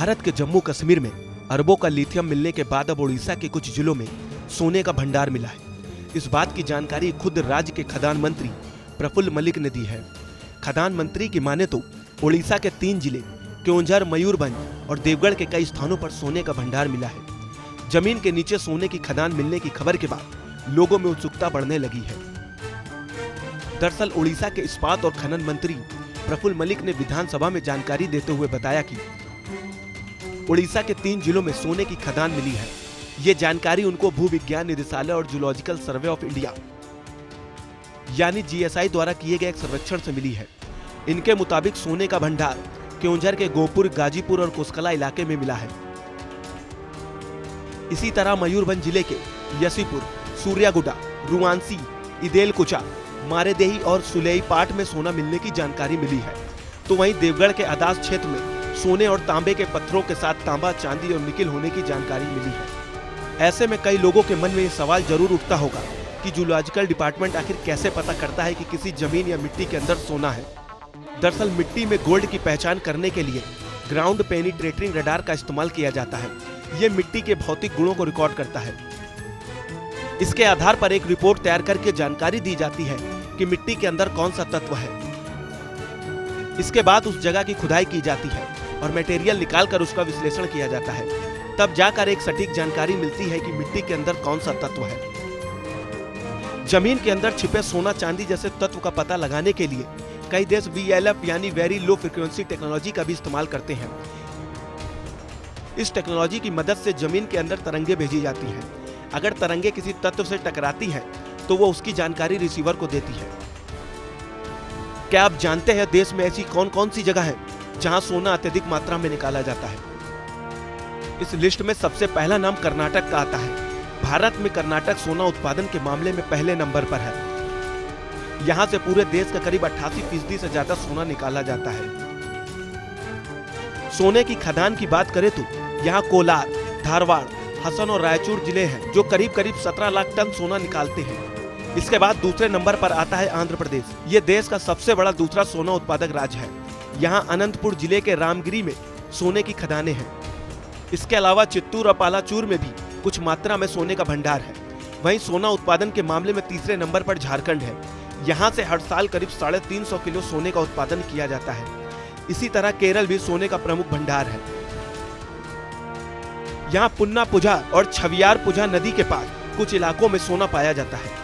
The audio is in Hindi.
भारत के जम्मू कश्मीर में अरबों का लिथियम मिलने के बाद अब उड़ीसा के कुछ जिलों में सोने का भंडार मिला है। इस बात की जानकारी खुद राज्य के खदान मंत्री प्रफुल्ल मलिक ने दी है। खदान मंत्री की माने तो उड़ीसा के 3 जिले केओंझर, मयूरभंज और देवगढ़ के कई स्थानों पर सोने का भंडार मिला है। जमीन के नीचे सोने की खदान मिलने की खबर के बाद लोगों में उत्सुकता बढ़ने लगी है। दरअसल उड़ीसा के इस्पात और खनन मंत्री प्रफुल्ल मलिक ने विधानसभा में जानकारी देते हुए बताया कि उड़ीसा के 3 जिलों में सोने की खदान मिली है। ये जानकारी उनको भू विज्ञान निदेशालय और जूलॉजिकल सर्वे ऑफ इंडिया यानी जीएसआई द्वारा किए गए एक सर्वेक्षण से मिली है। इनके मुताबिक सोने का भंडार केओंझर के गोपुर, गाजीपुर और कुसकला इलाके में मिला है। इसी तरह मयूरभंज जिले के यसीपुर, सूर्यागुडा, रुवांसी, इदेलकुचा, मारेदेही और सुलेईपाट में सोना मिलने की जानकारी मिली है। तो वहीं देवगढ़ के अदास क्षेत्र में सोने और तांबे के पत्थरों के साथ तांबा, चांदी और निकिल होने की जानकारी मिली है। ऐसे में कई लोगों के मन में ये सवाल जरूर उठता होगा कि जूलॉजिकल डिपार्टमेंट आखिर कैसे पता करता है कि किसी जमीन या मिट्टी के अंदर सोना है। दरअसल मिट्टी में गोल्ड की पहचान करने के लिए ग्राउंड पेनिट्रेटिंग रडार का इस्तेमाल किया जाता है। ये मिट्टी के भौतिक गुणों को रिकॉर्ड करता है। इसके आधार पर एक रिपोर्ट तैयार करके जानकारी दी जाती है कि मिट्टी के अंदर कौन सा तत्व है। इसके बाद उस जगह की खुदाई की जाती है और मटेरियल निकालकर उसका विश्लेषण किया जाता है। तब जाकर एक सटीक जानकारी मिलती है कि मिट्टी के अंदर कौन सा तत्व है। जमीन के अंदर छिपे सोना, चांदी जैसे तत्व का पता लगाने के लिए कई देश VLF यानी वेरी लो फ्रीक्वेंसी टेक्नोलॉजी का भी इस्तेमाल करते हैं। इस टेक्नोलॉजी की मदद से जमीन के अंदर तरंगे भेजी जाती हैं। अगर तरंगे किसी तत्व से टकराती हैं तो वो उसकी जानकारी रिसीवर को देती है। क्या आप जानते हैं देश में ऐसी कौन कौन सी जगह है जहां सोना अत्यधिक मात्रा में निकाला जाता है? इस लिस्ट में सबसे पहला नाम कर्नाटक का आता है। भारत में कर्नाटक सोना उत्पादन के मामले में पहले नंबर पर है। यहां से पूरे देश का करीब 88% से ज्यादा सोना निकाला जाता है। सोने की खदान की बात करें तो यहाँ कोलार, धारवाड़, हसन और रायचूर जिले हैं जो करीब 17 लाख टन सोना निकालते हैं। इसके बाद दूसरे नंबर पर आता है आंध्र प्रदेश। ये देश का सबसे बड़ा दूसरा सोना उत्पादक राज्य है। यहाँ अनंतपुर जिले के रामगिरी में सोने की खदानें हैं। इसके अलावा चित्तूर और पालाचूर में भी कुछ मात्रा में सोने का भंडार है। वहीं सोना उत्पादन के मामले में तीसरे नंबर पर झारखंड है। यहाँ से हर साल करीब 350 किलो सोने का उत्पादन किया जाता है। इसी तरह केरल भी सोने का प्रमुख भंडार है। यहाँ पुन्ना पुझा और छवियार पुझा नदी के पास कुछ इलाकों में सोना पाया जाता है।